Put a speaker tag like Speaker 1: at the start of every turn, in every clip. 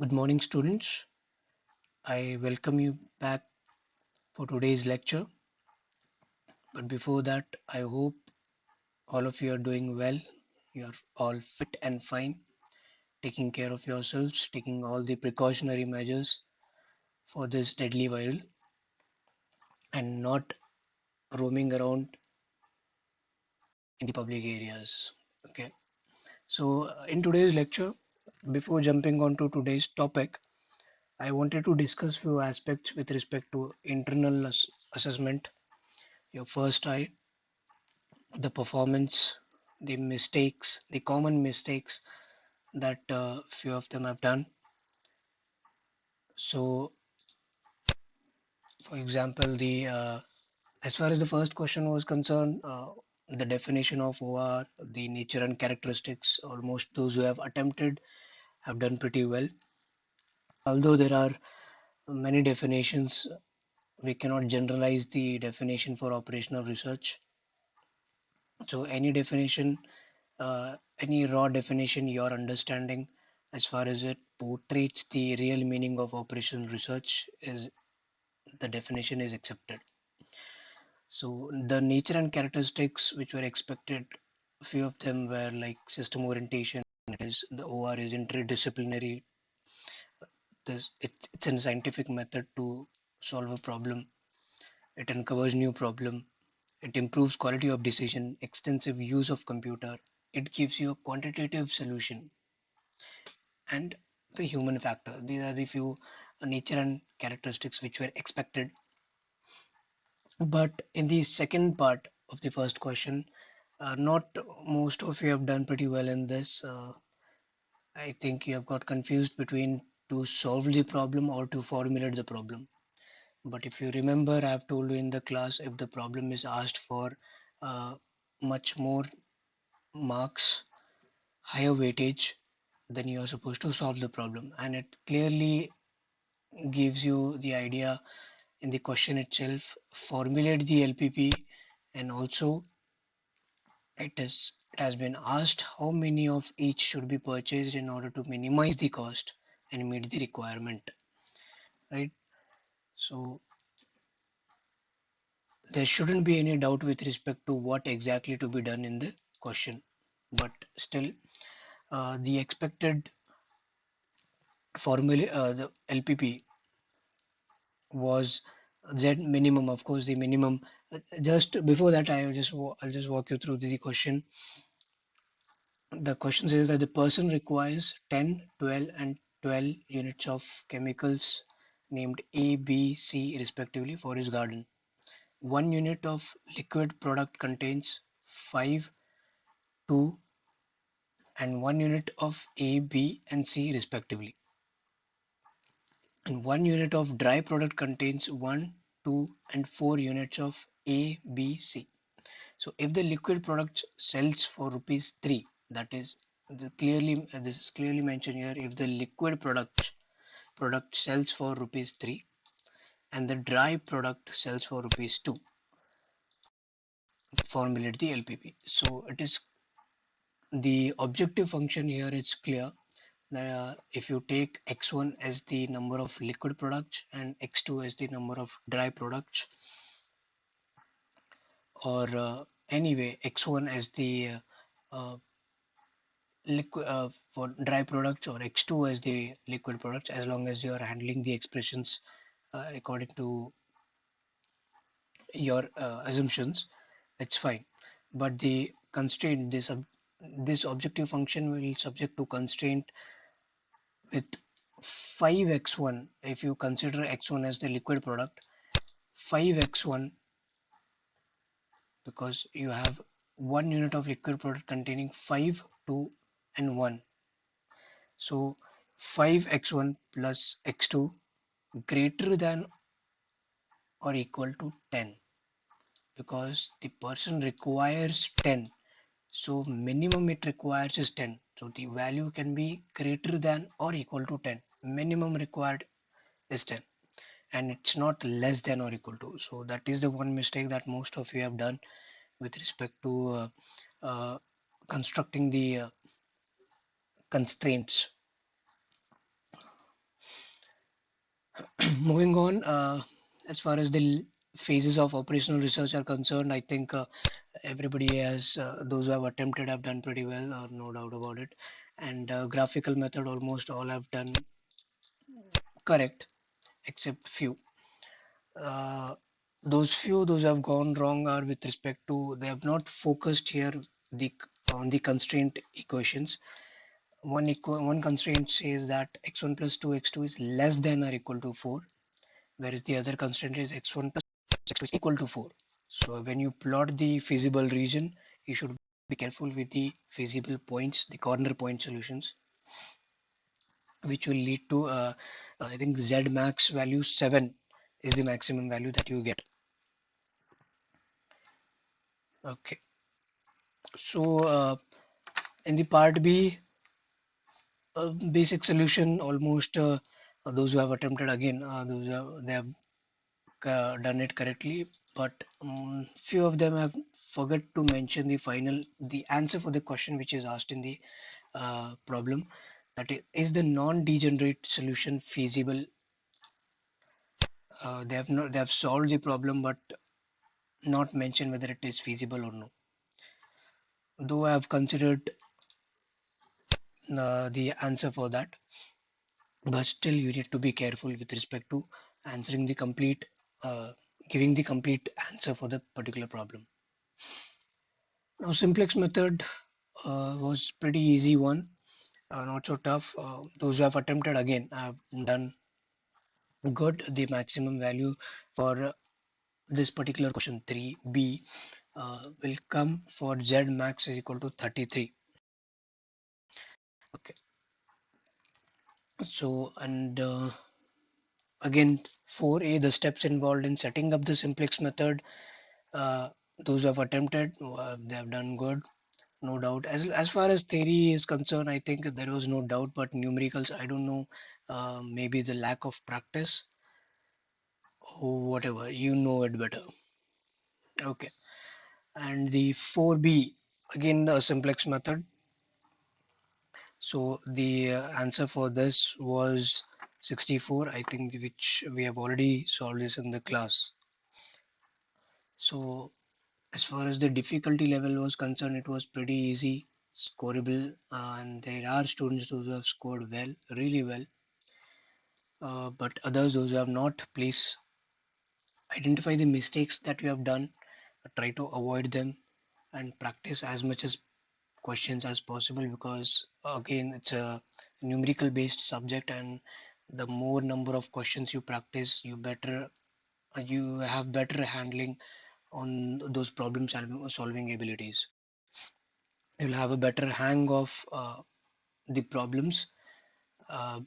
Speaker 1: Good morning, students. I welcome you back for today's lecture. But before that, I hope all of you are doing well. You are all fit and fine, taking care of yourselves, taking all the precautionary measures for this deadly viral, and not roaming around in the public areas. Okay. So, in today's lecture, before jumping on to today's topic, I wanted to discuss few aspects with respect to internal assessment, your first eye, the performance, the mistakes, the common mistakes that few of them have done. So, for example, the as far as the first question was concerned, the definition of OR, the nature and characteristics, almost those who have attempted have done pretty well. Although there are many definitions, we cannot generalize the definition for operational research. So, any definition, any raw definition your understanding as far as it portrays the real meaning of operational research is the definition is accepted. So the nature and characteristics which were expected, a few of them were like system orientation. It is the OR is interdisciplinary. It's a scientific method to solve a problem. It uncovers new problem. It improves quality of decision. Extensive use of computer. It gives you a quantitative solution and the human factor. These are the few nature and characteristics which were expected. But in the second part of the first question, not most of you have done pretty well in this. I think you have got confused between to solve the problem or to formulate the problem. But if you remember, I have told you in the class if the problem is asked for uh, much more marks, higher weightage, then you are supposed to solve the problem. And it clearly gives you the idea in the question itself, formulate the LPP, and also it has been asked how many of each should be purchased in order to minimize the cost and meet the requirement, right? So there shouldn't be any doubt with respect to what exactly to be done in the question, but still the expected formula, the LPP was Z minimum. Of course, the minimum. Just before that, I'll just walk you through the question. The question says that the person requires 10, 12, and 12 units of chemicals named A, B, C respectively for his garden. 1 unit of liquid product contains 5, 2, and 1 unit of A, B, and C respectively. And 1 unit of dry product contains 1, 2, and 4 units of A, B, C. So if the liquid product sells for rupees 3, that is this is clearly mentioned here. If the liquid product sells for rupees 3 and the dry product sells for rupees 2, formulate the LPP. So it is the objective function here. It's clear that if you take x1 as the number of liquid products and x2 as the number of dry products, or anyway x1 as the liquid for dry products or x2 as the liquid products, as long as you are handling the expressions according to your assumptions, it's fine. But the constraint, this objective function will subject to constraint with 5x1. If you consider x1 as the liquid product, 5x1, because you have 1 unit of liquid product containing 5, 2, and 1. So 5x1 plus x2 greater than or equal to 10, because the person requires 10, so minimum it requires is 10, so the value can be greater than or equal to 10. Minimum required is 10 and it's not less than or equal to. So that is the one mistake that most of you have done with respect to uh, constructing the constraints. Moving on, as far as the phases of operational research are concerned, I think everybody has, those who have attempted have done pretty well, no doubt about it. And graphical method, almost all have done correct, except few. Uh, those who have gone wrong are with respect to they have not focused here the on the constraint equations. One constraint says that x1 plus 2x2 is less than or equal to 4, whereas the other constraint is x1 plus x2 is equal to 4. So when you plot the feasible region, you should be careful with the feasible points, the corner point solutions, which will lead to I think z max value 7 is the maximum value that you get. Okay, so in the part B, basic solution, almost those who have attempted again, they have done it correctly, but few of them have forgot to mention the answer for the question which is asked in the problem, that is the non-degenerate solution feasible. They have solved the problem but not mentioned whether it is feasible or no. Though I have considered the answer for that, but still you need to be careful with respect to answering the complete uh, giving the complete answer for the particular problem. Now simplex method was pretty easy one, not so tough. Those who have attempted again have done good. The maximum value for this particular question 3b will come for z max is equal to 33. Okay, so and again 4a, the steps involved in setting up the simplex method. uh, those who have attempted, they have done good, no doubt. As far as theory is concerned, I think there was no doubt, but numericals, I don't know, maybe the lack of practice or whatever, you know it better. Okay, and the 4b, again a simplex method. So the answer for this was 64, I think, which we have already solved this in the class. So as far as the difficulty level was concerned, it was pretty easy, scoreable, and there are students those who have scored well, really well, but others those who have not. Please identify the mistakes that you have done, try to avoid them, and practice as much as questions as possible, because again it's a numerical based subject, and the more number of questions you practice, you have better handling on those problem solving abilities. You'll have a better hang of the problems. uh,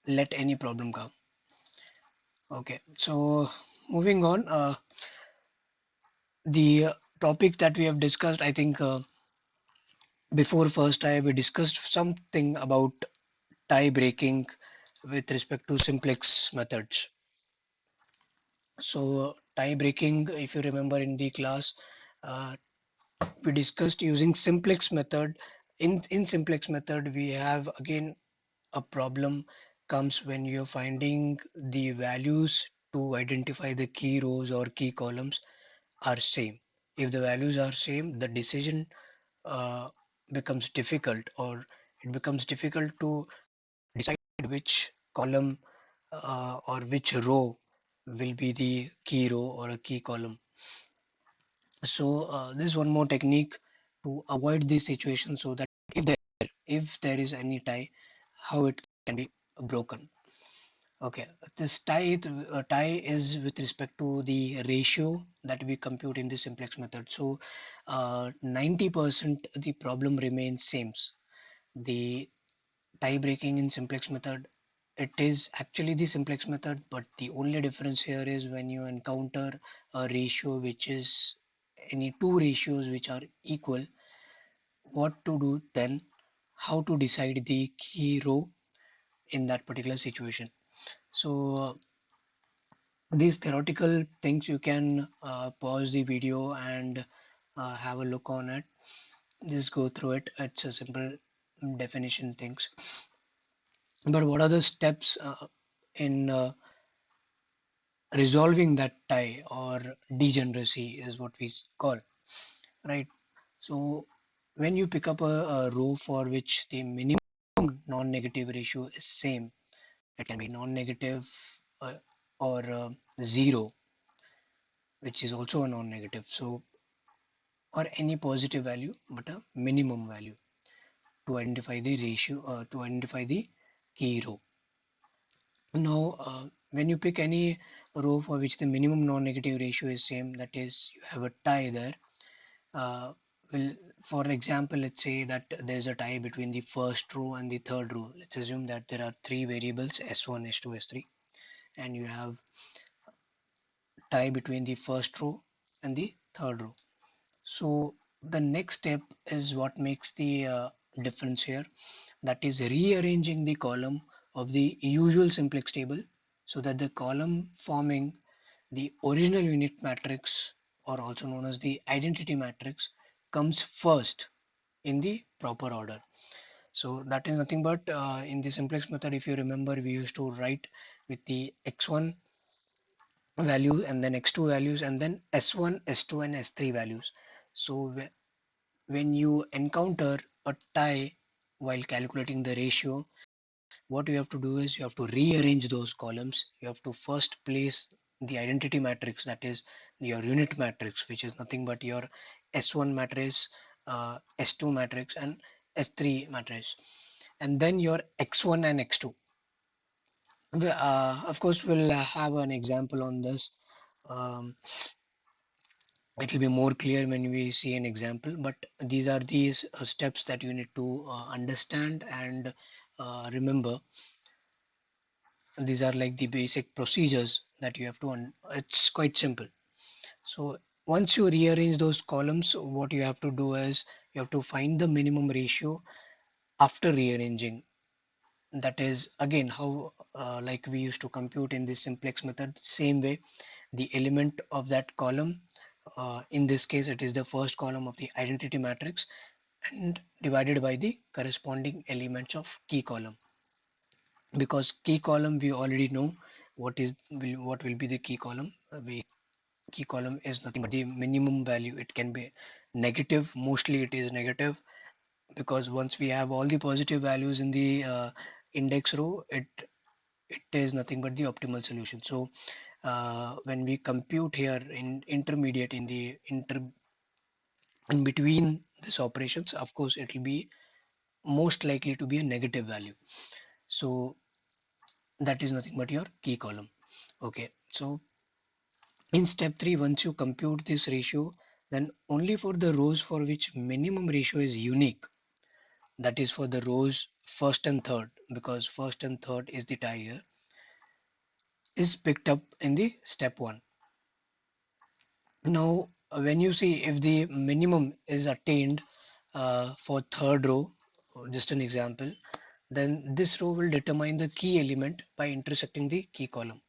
Speaker 1: Let any problem come. Okay, so moving on, the topic that we have discussed, I think before first we discussed something about tie breaking with respect to simplex methods. So tie breaking, if you remember in the class, uh, we discussed using simplex method. In simplex method, we have again a problem comes when you're finding the values to identify the key rows or key columns are same. If the values are same, the decision uh, becomes difficult, or it becomes difficult to decide which column or which row will be the key row or a key column. So there's one more technique to avoid this situation, so that if there is any tie, how it can be broken. Okay, this tie is with respect to the ratio that we compute in the simplex method. So 90% the problem remains same. The tie breaking in simplex method, it is actually the simplex method, but the only difference here is when you encounter a ratio which is any two ratios which are equal, what to do then, how to decide the key row in that particular situation. So these theoretical things you can pause the video and have a look on it, just go through it. It's a simple definition things. But what are the steps in resolving that tie or degeneracy is what we call, right? So when you pick up a row for which the minimum non-negative ratio is same, it can be non-negative uh, or 0, which is also a non-negative. So or any positive value, but a minimum value to identify the ratio, to identify the key row. Now, when you pick any row for which the minimum non-negative ratio is same, that is, you have a tie there. Uh, well, for example, let's say that there is a tie between the first row and the third row. Let's assume that there are three variables S1, S2, S3, and you have tie between the first row and the third row. So the next step is what makes the difference here. That is rearranging the column of the usual simplex table so that the column forming the original unit matrix, or also known as the identity matrix, comes first in the proper order. So that is nothing but in the simplex method, if you remember, we used to write with the x1 value and then x2 values and then s1, s2 and s3 values. So when you encounter a tie while calculating the ratio, what you have to do is you have to rearrange those columns. You have to first place the identity matrix, that is your unit matrix, which is nothing but your S1 matrix, S2 matrix, and S3 matrix, and then your X1 and X2. Of course, we'll have an example on this. Um, it will be more clear when we see an example, but these are these steps that you need to understand and remember. These are like the basic procedures that you have to it's quite simple. So once you rearrange those columns, what you have to do is you have to find the minimum ratio after rearranging. That is again how like we used to compute in this simplex method. Same way, the element of that column, in this case it is the first column of the identity matrix, and divided by the corresponding elements of key column. Because key column we already know what will be the key column. We Key column is nothing but the minimum value. It can be negative, mostly it is negative, because once we have all the positive values in the index row, it is nothing but the optimal solution. So when we compute here in intermediate, in the in between these operations, of course it will be most likely to be a negative value. So that is nothing but your key column. Okay, so in step 3, once you compute this ratio, then only for the rows for which minimum ratio is unique, that is for the rows first and third, because first and third is the tie here, is picked up in the step 1. Now, when you see if the minimum is attained for third row, just an example, then this row will determine the key element by intersecting the key column.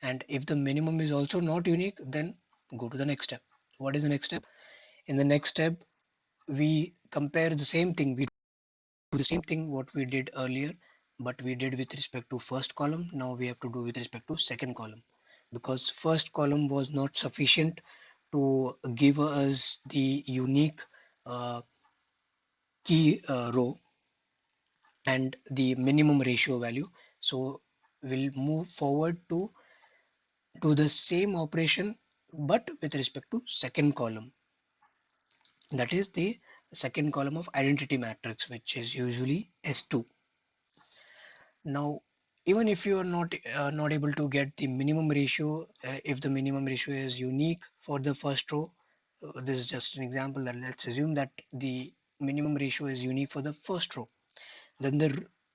Speaker 1: And if the minimum is also not unique, then go to the next step. What is the next step? In the next step, we compare the same thing. We do the same thing what we did earlier, but we did with respect to first column. Now we have to do with respect to second column, because first column was not sufficient to give us the unique uh, key row and the minimum ratio value. So we'll move forward to do the same operation, but with respect to second column, that is the second column of identity matrix, which is usually S2. Now, even if you are not able to get the minimum ratio, if the minimum ratio is unique for the first row, this is just an example, that let's assume that the minimum ratio is unique for the first row, then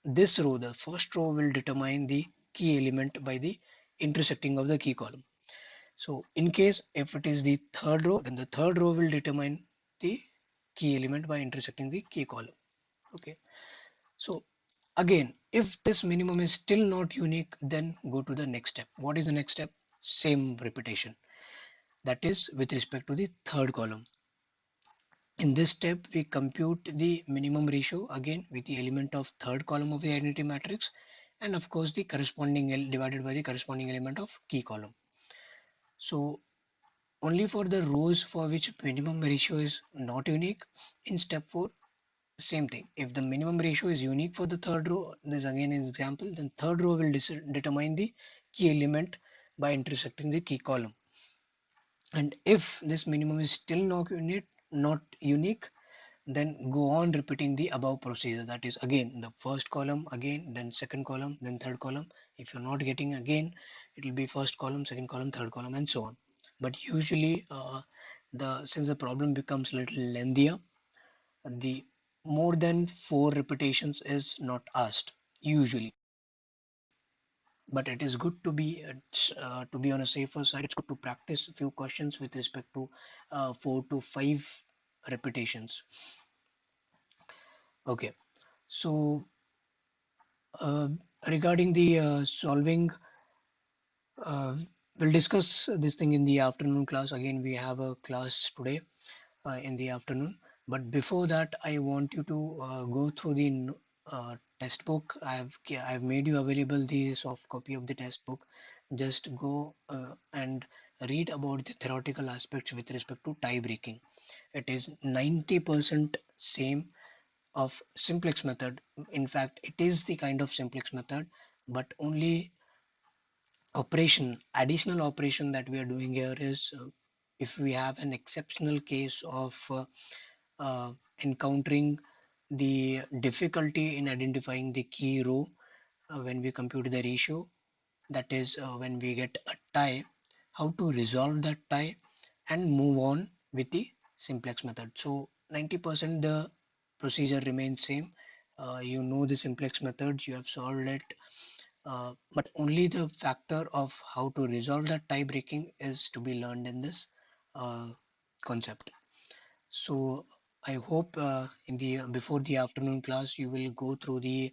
Speaker 1: this row, the first row, will determine the key element by the intersecting of the key column. So in case if it is the third row, then the third row will determine the key element by intersecting the key column. Okay. So again, if this minimum is still not unique, then go to the next step. What is the next step? Same repetition. That is with respect to the third column. In this step, we compute the minimum ratio again with the element of third column of the identity matrix, and of course the corresponding divided by the corresponding element of key column. So only for the rows for which minimum ratio is not unique, in step 4, same thing. If the minimum ratio is unique for the third row, this again is example, then third row will determine the key element by intersecting the key column. And if this minimum is still not unique, then go on repeating the above procedure. That is again the first column, again then second column, then third column. If you're not getting, again it will be first column, second column, third column, and so on. But usually the since the problem becomes a little lengthier, the more than 4 repetitions is not asked usually. But it is good to be on a safer side. It's good to practice a few questions with respect to 4 to 5 repetitions. Okay, so uh, regarding the solving, uh, we'll discuss this thing in the afternoon class. Again, we have a class today in the afternoon. But before that, I want you to go through the test book. I've made you available the soft copy of the test book. Just go and read about the theoretical aspects with respect to tie breaking. It is 90% same of simplex method. In fact, it is the kind of simplex method, but only additional operation that we are doing here is if we have an exceptional case of encountering the difficulty in identifying the key row when we compute the ratio, that is when we get a tie, how to resolve that tie and move on with the simplex method. So 90% the procedure remains same. You know the simplex method, you have solved it, but only the factor of how to resolve that tie breaking is to be learned in this concept. So I hope in the before the afternoon class you will go through the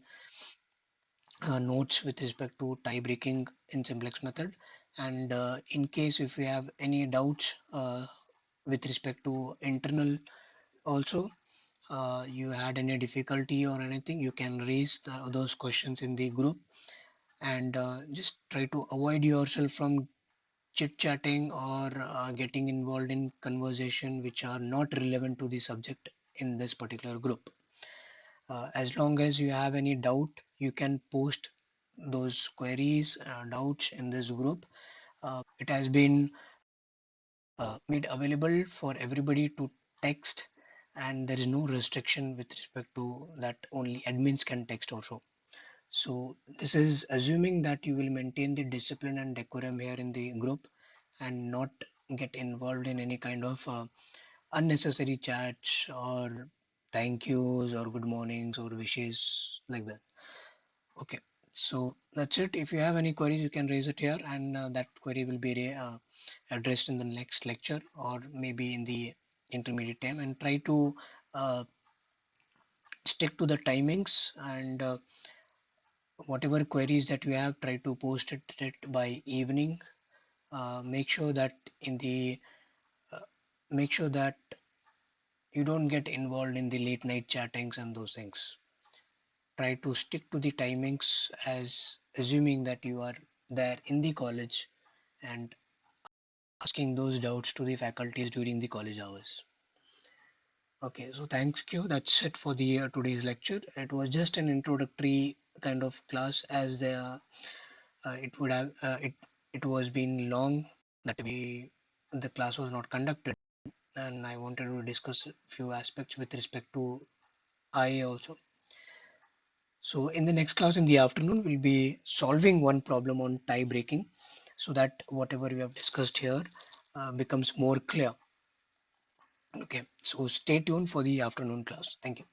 Speaker 1: notes with respect to tie breaking in simplex method, and in case if you have any doubts with respect to internal also, you had any difficulty or anything, you can raise those questions in the group, and just try to avoid yourself from chit chatting or getting involved in conversation which are not relevant to the subject in this particular group. As long as you have any doubt, you can post those queries, doubts in this group. It has been made available for everybody to text, and there is no restriction with respect to that, only admins can text also. So this is assuming that you will maintain the discipline and decorum here in the group and not get involved in any kind of unnecessary chats or thank yous or good mornings or wishes like that. Okay, so that's it. If you have any queries, you can raise it here, and that query will be addressed in the next lecture or maybe in the intermediate time. And try to uh, stick to the timings, and whatever queries that you have, try to post it by evening. Make sure that in the uh, make sure that you don't get involved in the late night chattings and those things. Try to stick to the timings, as assuming that you are there in the college and asking those doubts to the faculties during the college hours. Okay, so thank you. That's it for the today's lecture. It was just an introductory kind of class, as it would have it was been long that the class was not conducted, and I wanted to discuss a few aspects with respect to IA also. So in the next class in the afternoon, we'll be solving one problem on tie breaking, so that whatever we have discussed here becomes more clear. Okay, so stay tuned for the afternoon class. Thank you.